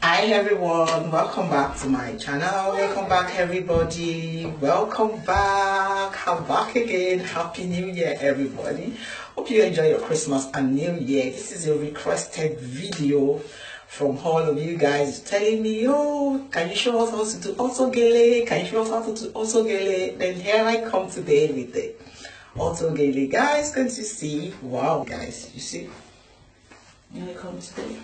Hi everyone, welcome back to my channel. Welcome back everybody. Welcome back. I'm back again. Happy New Year everybody. Hope you enjoy your Christmas and New Year. This is a requested video from all of you guys telling me, oh, can you show us how to do auto gele? Can you show us how to do auto gele? Then here I come today with the auto gele. Guys, can you see? Wow, guys, you see? Here I come today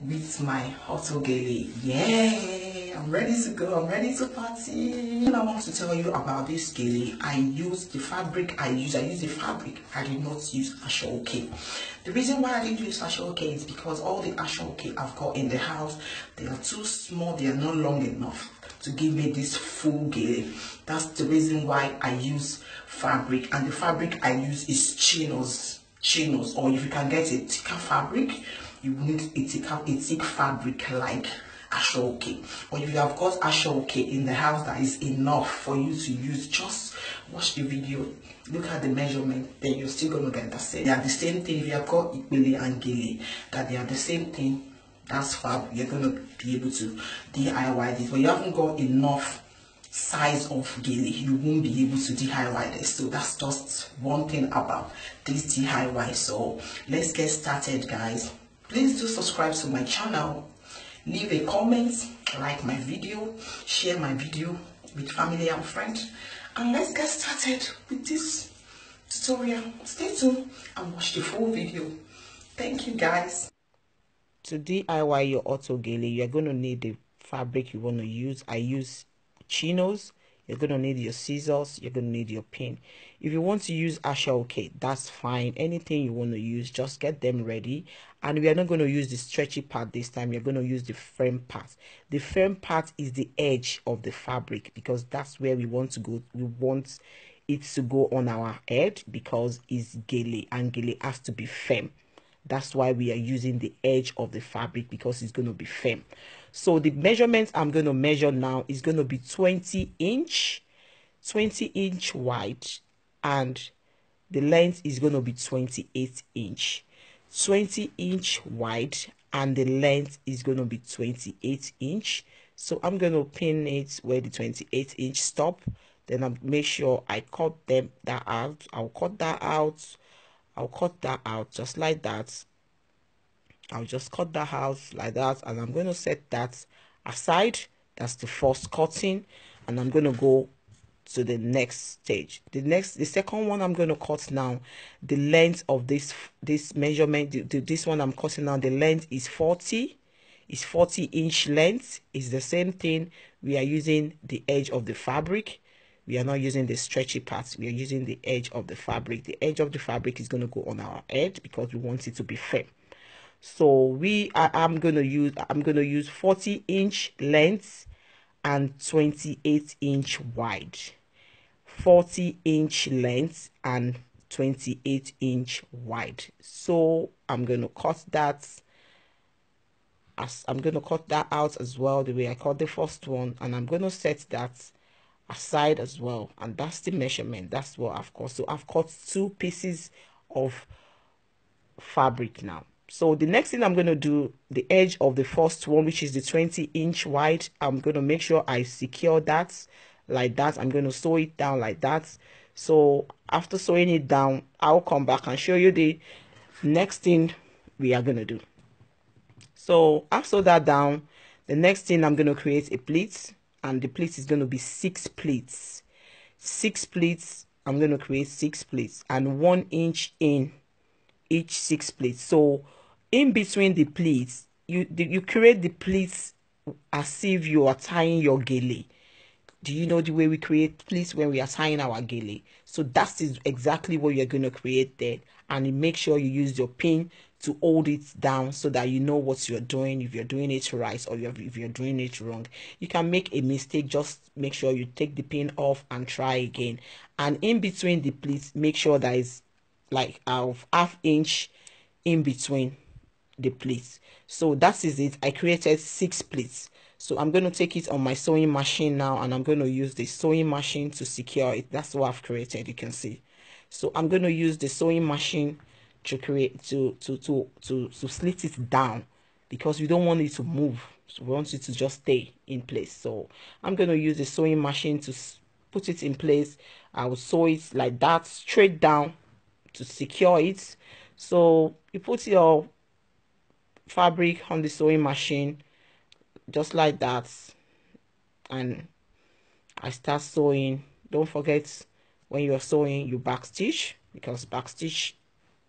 with my auto gele. Yay, I'm ready to go. I'm ready to party. And I want to tell you about this gele. I use the fabric I use the fabric. I did not use ashoke. The reason why I didn't use ashoke is because all the ashoke I've got in the house, they are too small. They are not long enough to give me this full gele. That's the reason why I use fabric, and the fabric I use is chinos, or if you can get a thicker fabric, you need a thick fabric like ashoke. Or if you have got ashoke in the house that is enough for you to use, just watch the video, look at the measurement, then you're still gonna get the same. They are the same thing. If you have got ipele and gele, that they are the same thing, that's fab. You're gonna be able to DIY this. But you haven't got enough size of gele, you won't be able to DIY this. So that's just one thing about this DIY. So let's get started, guys. Please do subscribe to my channel, leave a comment, like my video, share my video with family and friends, and let's get started with this tutorial. Stay tuned and watch the full video. Thank you, guys. To DIY your auto gele, you're going to need the fabric you want to use. I use chinos. You're going to need your scissors. You're going to need your pin. If you want to use ashoke, that's fine. Anything you want to use, just get them ready. And we are not going to use the stretchy part this time. You're going to use the firm part. The firm part is the edge of the fabric, because that's where we want to go. We want it to go on our head because it's gele, and gele has to be firm. That's why we are using the edge of the fabric, because it's going to be firm. So the measurements I'm going to measure now is going to be 20 inch wide, and the length is going to be 28 inch. 20 inch wide, and the length is going to be 28 inch. So I'm going to pin it where the 28 inch stop. Then I'll make sure I cut that out. I'll cut that out just like that. I'll just cut that out like that, and I'm going to set that aside. That's the first cutting, and I'm going to go to the next stage. The second one I'm going to cut now. The length of this measurement, this one I'm cutting now, the length is 40 inch length. Is the same thing. We are using the edge of the fabric. We are not using the stretchy parts. We are using the edge of the fabric. The edge of the fabric is going to go on our head because we want it to be firm. So I'm going to use 40 inch length and 28 inch wide. 40 inch length and 28 inch wide. So I'm going to cut that. I'm going to cut that out as well, the way I cut the first one, and I'm going to set that aside as well. And that's the measurement. That's what I've cut. So I've cut 2 pieces of fabric now. So the next thing I'm going to do, the edge of the first one, which is the 20 inch wide, I'm going to make sure I secure that like that. I'm going to sew it down like that. So after sewing it down, I'll come back and show you the next thing we are going to do. So I've sewed that down. The next thing, I'm going to create a pleat, and the pleat is going to be 6 pleats. 6 pleats. I'm going to create 6 pleats, and 1 inch in each 6 pleats. So in between the pleats, you create the pleats as if you are tying your gele. Do you know the way we create pleats when we are tying our gele? So that is exactly what you're going to create there. And make sure you use your pin to hold it down so that you know what you're doing, if you're doing it right or if you're doing it wrong. You can make a mistake, just make sure you take the pin off and try again. And in between the pleats, make sure that is like half inch in between the pleats. So that is it. I created 6 pleats. So I'm going to take it on my sewing machine now, and I'm going to use the sewing machine to secure it. That's what I've created, you can see. So I'm going to use the sewing machine to create to slit it down because we don't want it to move. So we want it to just stay in place. So I'm going to use the sewing machine to put it in place. I will sew it like that straight down to secure it. So you put your fabric on the sewing machine just like that, and I start sewing. Don't forget, when you're sewing, you backstitch, because backstitch,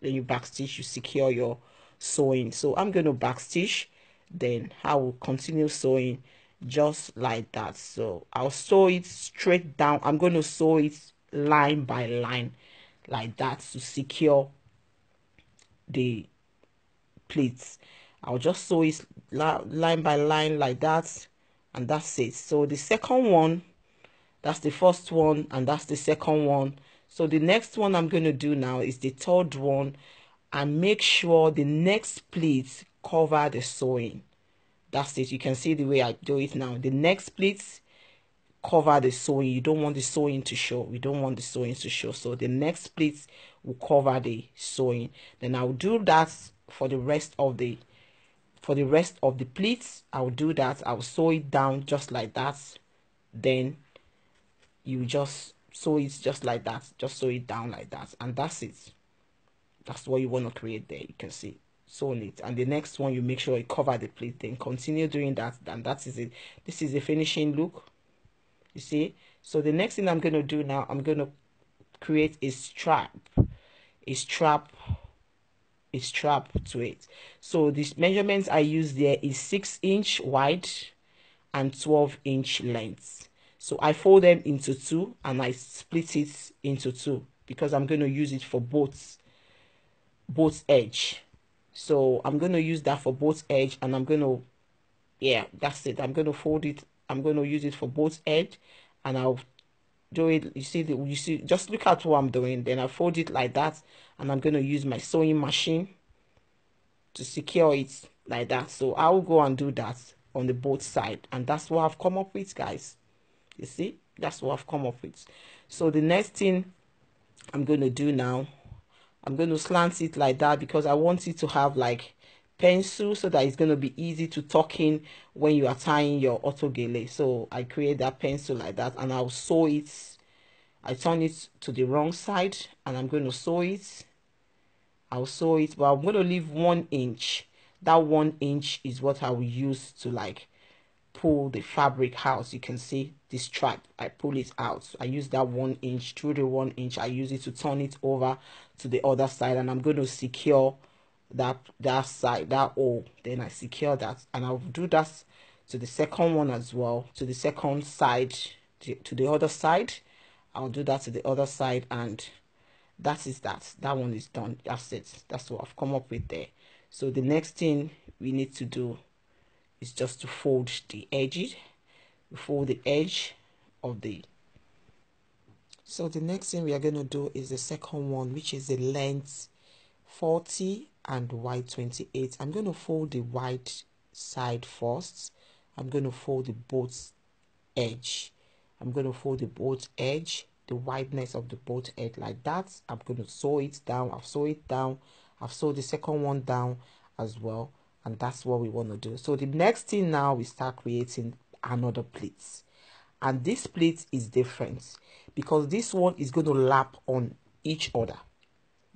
then you backstitch, you secure your sewing. So I'm going to backstitch, then I will continue sewing just like that. So I'll sew it straight down. I'm going to sew it line by line like that to secure the pleats. I'll just sew it line by line like that, and that's it. So the second one, that's the first one, and that's the second one. So the next one I'm going to do now is the third one, and make sure the next pleats cover the sewing. That's it. You can see the way I do it now. The next pleats cover the sewing. You don't want the sewing to show. We don't want the sewing to show. So the next pleats will cover the sewing. Then I'll do that for the rest of the pleats. I'll do that. I'll sew it down just like that. Then you just sew it just like that. Just sew it down like that, and that's it. That's what you want to create there. You can see sewn it, and the next one you make sure you cover the pleat. Then continue doing that, and that is it. This is the finishing look, you see. So the next thing I'm going to do now, I'm going to create a strap to it. So these measurements I use there is 6-inch wide and 12-inch length. So I fold them into two, and I split it into two because I'm going to use it for both edge. So I'm going to use that for both edge, and I'm going to, yeah, that's it. I'm going to fold it. I'm going to use it for both edge, and I'll do it. You see, just look at what I'm doing. Then I fold it like that, and I'm going to use my sewing machine to secure it like that. So I will go and do that on the both side, and that's what I've come up with, guys. You see, that's what I've come up with. So the next thing I'm going to do now, I'm going to slant it like that because I want it to have like pencil, so that it's going to be easy to tuck in when you are tying your auto gele. So I create that pencil like that, and I'll sew it. I turn it to the wrong side, and I'm going to sew it. I'll sew it, but I'm going to leave 1 inch. That 1 inch is what I will use to like pull the fabric out. You can see this strap, I pull it out. I use that 1 inch. Through the 1 inch, I use it to turn it over to the other side, and I'm going to secure that side, that hole. Then I secure that, and I'll do that to the second one as well, to the second side, to the other side. I'll do that to the other side, and that is that one is done. That's it. That's what I've come up with there. So the next thing we need to do is just to fold the edges. Fold the edge of the. So the next thing we are going to do is the second one, which is the length 40 and wide 28. I'm going to fold the wide side first. I'm going to fold the both edge. I'm going to fold the both edge, the wideness of the both edge like that. I'm going to sew it down. I've sewn it down. I've sewed the second one down as well, and that's what we want to do. So the next thing now, we start creating another pleat, and this pleat is different because this one is going to lap on each other.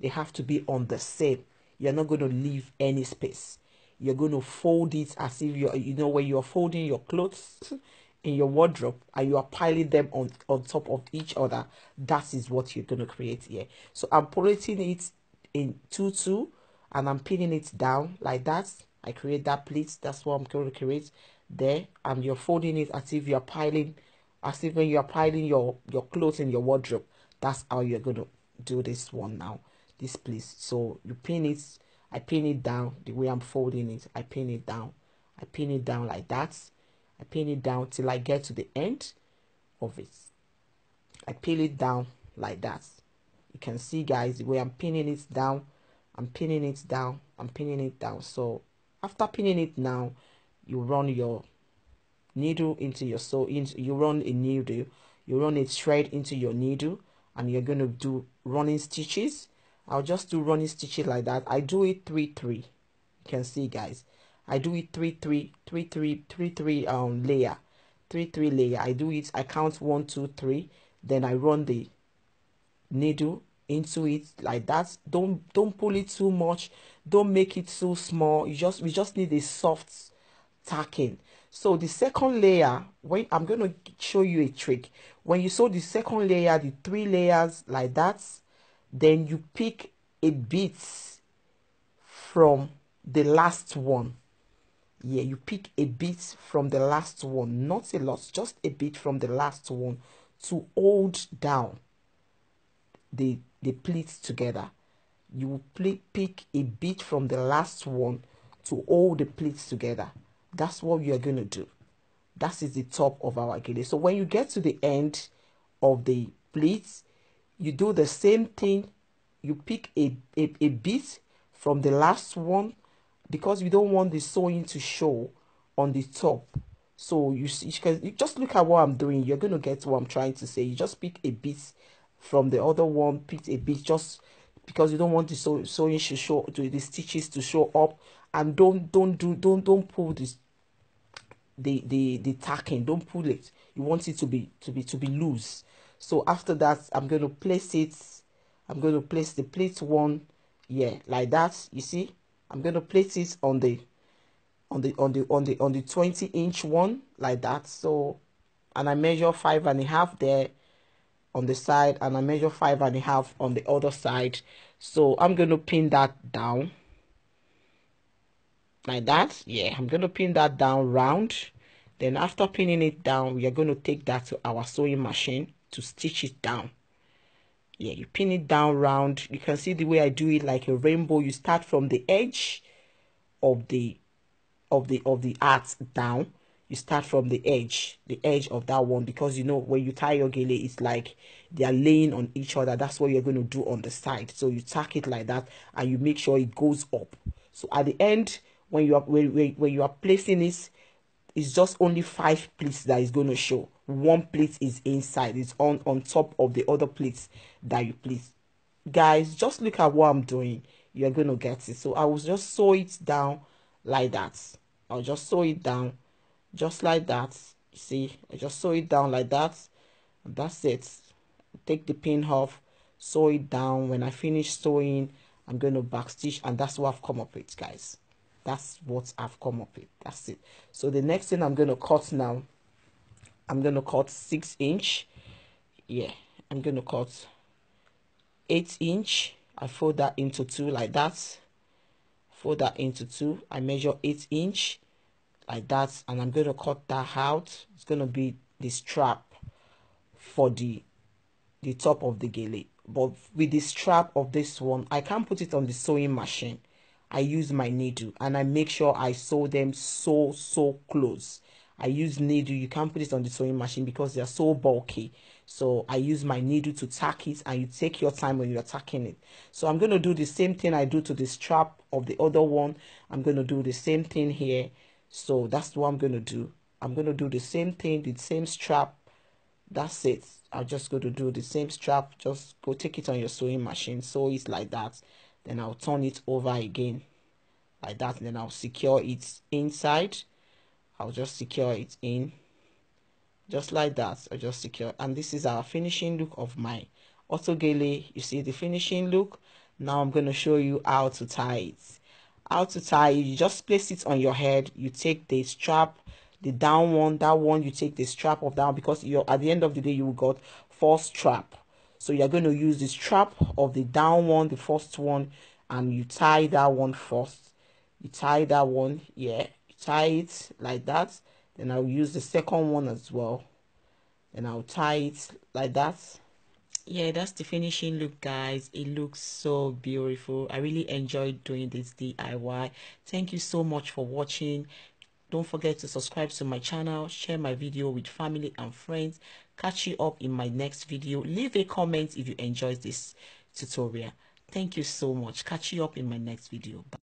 They have to be on the same. You're not going to leave any space. You're going to fold it as if you know when you're folding your clothes in your wardrobe and you are piling them on top of each other. That is what you're going to create here. So I'm putting it in 2-2, and I'm pinning it down like that. I create that pleat. That's what I'm going to create there, and you're folding it as if you're piling, as if when you're piling your clothes in your wardrobe. That's how you're going to do this one now, this pleat. So you pin it. I pin it down the way I'm folding it. I pin it down. I pin it down like that. I pin it down till I get to the end of it. I pin it down like that. You can see, guys, the way I'm pinning it down. I'm pinning it down. I'm pinning it down. So after pinning it down, you run your needle into your you run a needle. You run a thread into your needle, and you're going to do running stitches. I'll just do running stitches like that. I do it 3-3. You can see, guys, I do it 3 3 layer, 3 layer. I do it, I count 1 2 3, then I run the needle into it like that. Don't pull it too much, don't make it too small. We just need a soft tacking. So the second layer, when I'm going to show you a trick, when you sew the second layer, the 3 layers like that, then you pick a bit from the last one. Yeah, you pick a bit from the last one, not a lot, just a bit from the last one, to hold down the pleats together. You will pick a bit from the last one to hold the pleats together. That's what you are going to do. That is the top of our gele. So when you get to the end of the pleats, you do the same thing. You pick a bit from the last one, because we don't want the sewing to show on the top. So you just look at what I'm doing. You're going to get what I'm trying to say. You just pick a bit from the other one, pick a bit, just because you don't want the sewing to show, the stitches to show up, and don't pull this the tacking. Don't pull it. You want it to be loose. So after that, I'm going to place it. I'm going to place the plate one, yeah, like that. You see, I'm going to place it on the 20-inch one like that. So, and I measure 5.5 there on the side, and I measure 5.5 on the other side. So I'm going to pin that down like that. Yeah, I'm going to pin that down round. Then after pinning it down, we are going to take that to our sewing machine to stitch it down. Yeah, you pin it down round. You can see the way I do it, like a rainbow. You start from the edge of the art down. You start from the edge of that one, because you know when you tie your gele, it's like they are laying on each other. That's what you're going to do on the side. So you tack it like that, and you make sure it goes up. So at the end, when you are when you are placing it, it's just only 5 pleats that is going to show. 1 plate is inside. It's on top of the other plates that you place. Guys, just look at what I'm doing. You're going to get it. So I will just sew it down like that. I'll just sew it down just like that. You see, I just sew it down like that. And that's it. Take the pin off, sew it down. When I finish sewing, I'm going to backstitch, and that's what I've come up with, guys. That's what I've come up with. That's it. So the next thing I'm going to cut now, I'm going to cut 6-inch. Yeah, I'm going to cut 8-inch. I fold that into 2 like that. Fold that into 2. I measure 8-inch like that, and I'm going to cut that out. It's going to be the strap for the top of the gele. But with the strap of this one, I can't put it on the sewing machine. I use my needle, and I make sure I sew them so close. I use needle. You can't put it on the sewing machine because they are so bulky. So I use my needle to tack it, and you take your time when you're tacking it. So I'm going to do the same thing I do to the strap of the other one. I'm going to do the same thing here. So that's what I'm going to do. I'm going to do the same thing, the same strap. That's it. I'm just going to do the same strap. Just go take it on your sewing machine, sew it like that. Then I'll turn it over again like that, and then I'll secure it inside. I'll just secure it in just like that. I just secure, and this is our finishing look of my auto gele. You see the finishing look. Now I'm going to show you how to tie it. How to tie it, you just place it on your head. You take the strap, the down one, that one, you take the strap of down, because you're at the end of the day you got 4 strap. So you're going to use the strap of the down one, the first one, and you tie that one first. You tie that one, yeah, you tie it like that. Then I'll use the second one as well, and I'll tie it like that. Yeah, that's the finishing look, guys. It looks so beautiful. I really enjoyed doing this DIY. Thank you so much for watching. Don't forget to subscribe to my channel, share my video with family and friends. Catch you up in my next video. Leave a comment if you enjoyed this tutorial. Thank you so much. Catch you up in my next video. Bye.